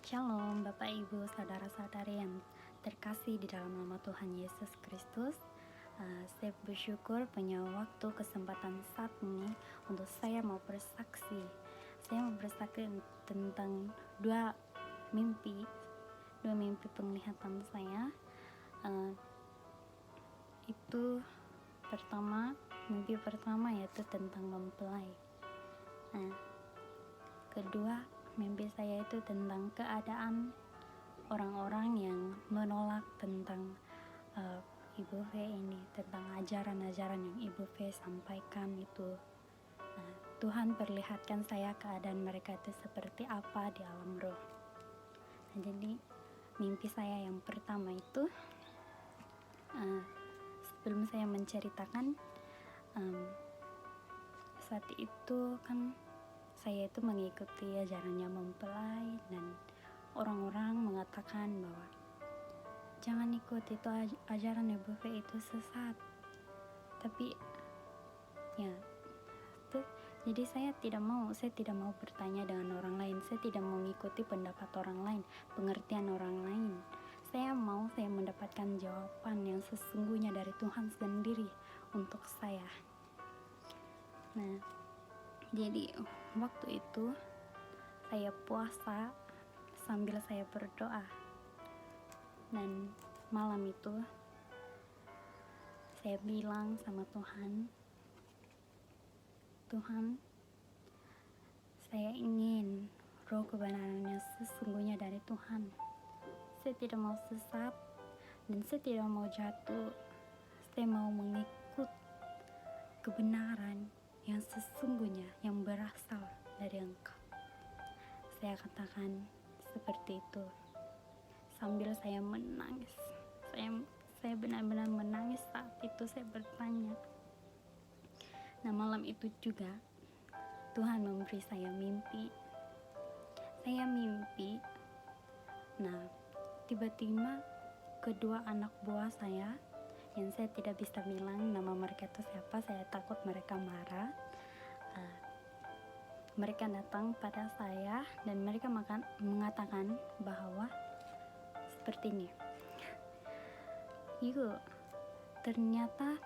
Shalom Bapak Ibu Saudara-saudari yang terkasih di dalam nama Tuhan Yesus Kristus. Saya bersyukur punya waktu kesempatan saat ini untuk saya mau bersaksi. Saya mau bersaksi tentang dua mimpi penglihatan saya. Itu mimpi pertama yaitu tentang mempelai. Kedua, mimpi saya itu tentang keadaan orang-orang yang menolak tentang Ibu V ini, tentang ajaran-ajaran yang Ibu V sampaikan itu. Tuhan perlihatkan saya keadaan mereka itu seperti apa di alam roh. Jadi mimpi saya yang pertama itu, sebelum saya menceritakan, saat itu kan saya itu mengikuti ajarannya mempelai, dan orang-orang mengatakan bahwa jangan ikut itu ajaran Ibu V itu sesat. Tapi jadi saya tidak mau bertanya dengan orang lain. Saya tidak mau mengikuti pendapat orang lain, pengertian orang lain. Saya mendapatkan jawaban yang sesungguhnya dari Tuhan sendiri untuk saya. Jadi waktu itu saya puasa sambil saya berdoa, dan malam itu saya bilang sama Tuhan, saya ingin roh kebenarannya sesungguhnya dari Tuhan. Saya tidak mau sesat dan saya tidak mau jatuh. Saya mau mengikut kebenaran yang sesungguhnya, yang berasal dari Engkau. Saya katakan seperti itu sambil saya menangis. Saya benar-benar menangis saat itu. Saya bertanya. Malam itu juga Tuhan memberi saya mimpi. Saya mimpi, tiba-tiba kedua anak buah saya, yang saya tidak bisa bilang nama mereka itu siapa, saya takut mereka marah. Mereka datang pada saya dan mereka mengatakan bahwa seperti ini, yuk, ternyata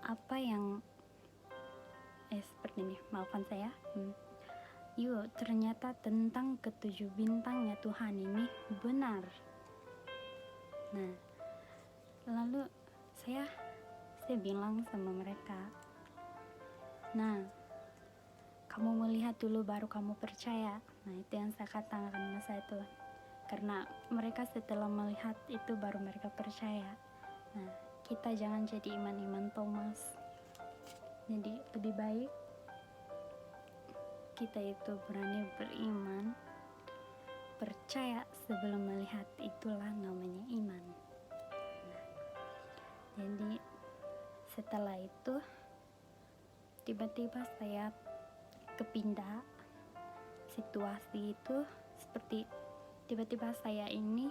apa yang seperti ini, maafkan saya. Yuk, ternyata tentang ketujuh bintangnya Tuhan ini benar. Lalu saya bilang sama mereka, kamu melihat dulu baru kamu percaya. Itu yang saya katakan masa itu, karena mereka setelah melihat itu baru mereka percaya. Kita jangan jadi iman-iman Thomas. Jadi lebih baik kita itu berani beriman, percaya sebelum melihat, itulah namanya iman. Jadi setelah itu tiba-tiba saya kepindah situasi itu, seperti tiba-tiba saya ini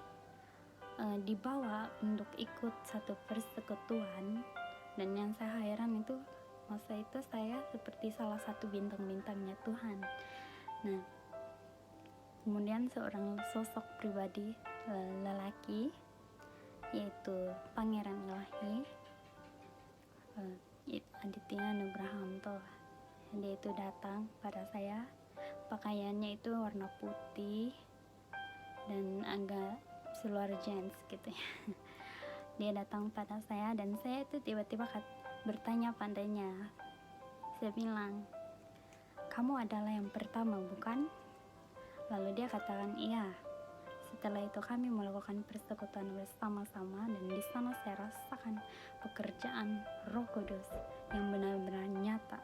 dibawa untuk ikut satu persekutuan, dan yang saya heran itu masa itu saya seperti salah satu bintang-bintangnya Tuhan. Kemudian seorang sosok pribadi lelaki, yaitu Pangeran Ilahi, Aditya Nugrahanto, dia itu datang pada saya. Pakaiannya itu warna putih dan agak seluar jeans gitu ya. Dia datang pada saya dan saya itu tiba-tiba bertanya padanya. Saya bilang, kamu adalah yang pertama bukan? Lalu dia katakan, iya. Setelah itu kami melakukan persekutuan bersama-sama, dan di sana saya rasakan pekerjaan Roh Kudus yang benar-benar nyata.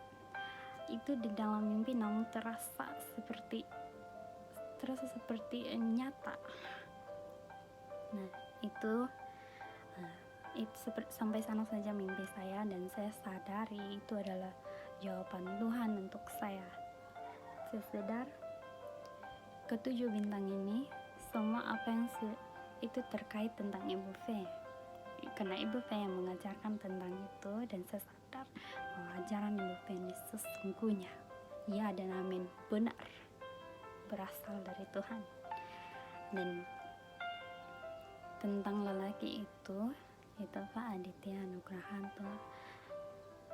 Itu di dalam mimpi, namun terasa seperti nyata. Itu sampai sana saja mimpi saya, dan saya sadari itu adalah jawaban Tuhan untuk saya. Saya sadar ketujuh bintang ini, semua apa yang itu terkait tentang Ibu V, karena Ibu V yang mengajarkan tentang itu, dan saya sadar bahwa ajaran Ibu V ini sesungguhnya ya dan amin, benar, berasal dari Tuhan. Dan tentang lelaki itu Pak Aditya Nugrahanto,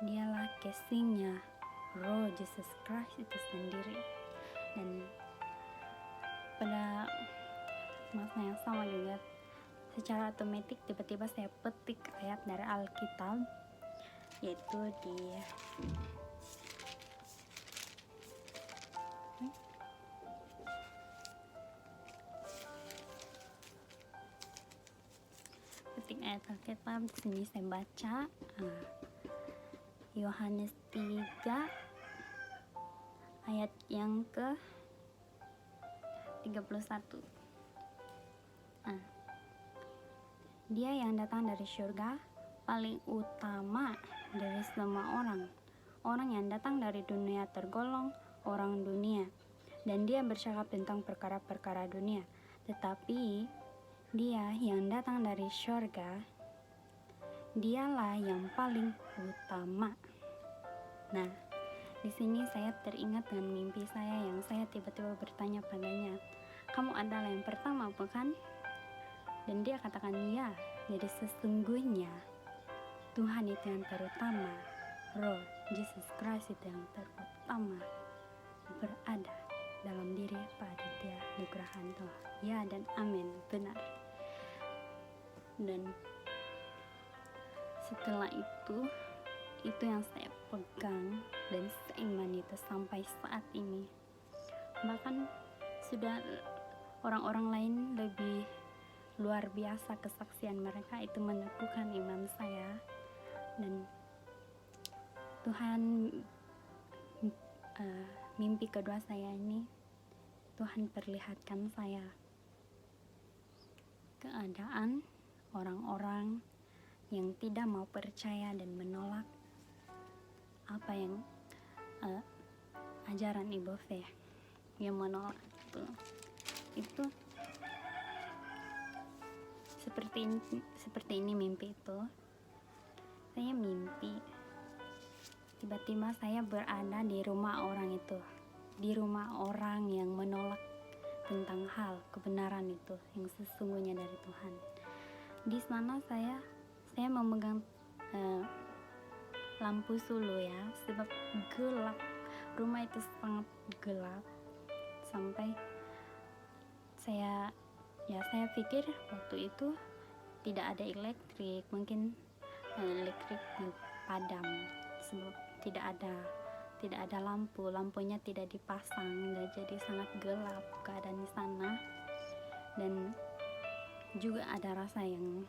dialah casingnya Roh Jesus Christ itu sendiri. Dan pada masa yang sama juga secara otomatis tiba-tiba saya petik ayat dari Alkitab, yaitu di petik ayat Alkitab. Di sini saya baca Yohanes 3 ayat yang ke 31. Dia yang datang dari surga paling utama dari semua orang yang datang dari dunia tergolong orang dunia, dan dia bercakap tentang perkara-perkara dunia. Tetapi dia yang datang dari surga, dialah yang paling utama. Nah, di sini saya teringat dengan mimpi saya yang saya tiba-tiba bertanya padanya, "Kamu adalah yang pertama, bukan?" Dan dia katakan, "Ya." Jadi sesungguhnya Tuhan itu yang terutama, Roh Jesus Christ itu yang terutama berada dalam diri Pak Aditya Nugrahanto. Ya dan amin, benar. Dan setelah itu yang saya pegang dan seiman itu sampai saat ini. Bahkan sudah orang-orang lain lebih luar biasa kesaksian mereka, itu meneguhkan iman saya. Dan Tuhan, mimpi kedua saya ini, Tuhan perlihatkan saya keadaan orang-orang yang tidak mau percaya dan menolak apa yang ajaran Ibu Fe, yang menolak itu seperti ini mimpi itu. Saya mimpi tiba-tiba saya berada di rumah orang itu, di rumah orang yang menolak tentang hal kebenaran itu yang sesungguhnya dari Tuhan. Di sana saya memegang lampu sulu ya, sebab gelap, rumah itu sangat gelap. Sampai saya pikir waktu itu tidak ada elektrik, mungkin listrik padam, sebab tidak ada lampunya tidak dipasang, dan jadi sangat gelap keadaan di sana. Dan juga ada rasa yang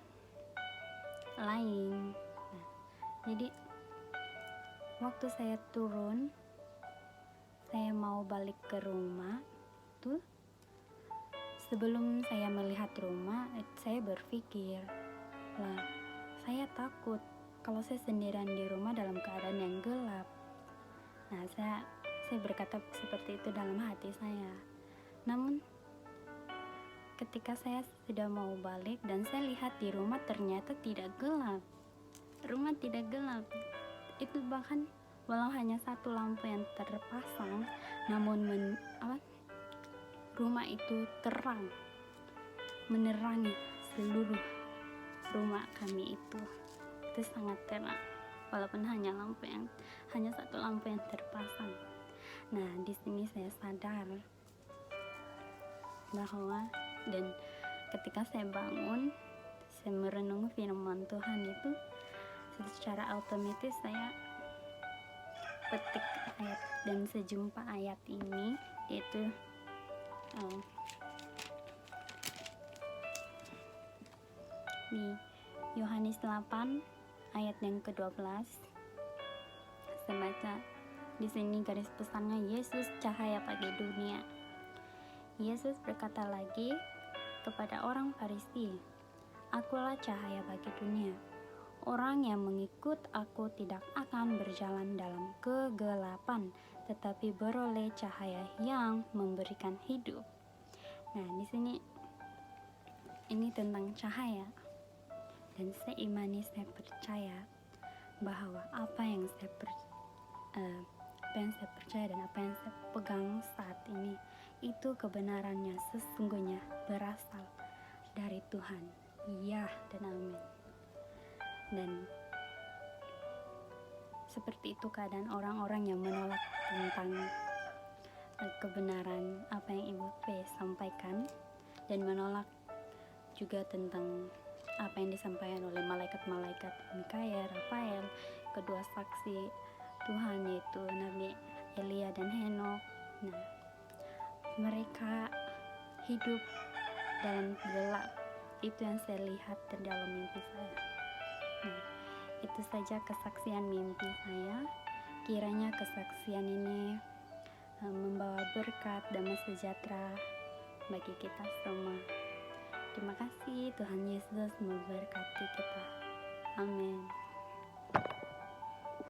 lain. Nah, jadi waktu saya turun, saya mau balik ke rumah tuh, sebelum saya melihat rumah, saya berpikir, lah, saya takut kalau saya sendirian di rumah dalam keadaan yang gelap. Nah, saya berkata seperti itu dalam hati saya. Namun ketika saya sudah mau balik dan saya lihat di rumah, ternyata tidak gelap. Rumah tidak gelap. Itu bahkan walau hanya satu lampu yang terpasang, namun rumah itu terang, menerangi seluruh rumah kami itu sangat terang, walaupun hanya satu lampu yang terpasang. Nah, di sini saya sadar bahwa, dan ketika saya bangun, saya merenung firman Tuhan itu, secara otomatis saya petik ayat dan sejumpa ayat ini, yaitu di Yohanes 8 ayat yang ke-12. Saya baca di sini garis besarnya, Yesus cahaya bagi dunia. Yesus berkata lagi kepada orang Farisi, "Akulah cahaya bagi dunia. Orang yang mengikut aku tidak akan berjalan dalam kegelapan, tetapi beroleh cahaya yang memberikan hidup." Nah, di sini ini tentang cahaya. Dan saya imani, saya percaya bahwa apa yang saya percaya dan apa yang saya pegang saat ini, itu kebenarannya sesungguhnya berasal dari Tuhan. Iya dan amin. Dan seperti itu keadaan orang-orang yang menolak tentang kebenaran apa yang Ibu P sampaikan, dan menolak juga tentang apa yang disampaikan oleh malaikat-malaikat Mikael, Rafael, kedua saksi Tuhan yaitu Nabi Elia dan Henokh. Nah, mereka hidup dalam gelap. Itu yang saya lihat di dalam mimpi saya. Nah, itu saja kesaksian mimpi saya. Kiranya kesaksian ini membawa berkat damai sejahtera bagi kita semua. Terima kasih, Tuhan Yesus memberkati kita. Amin.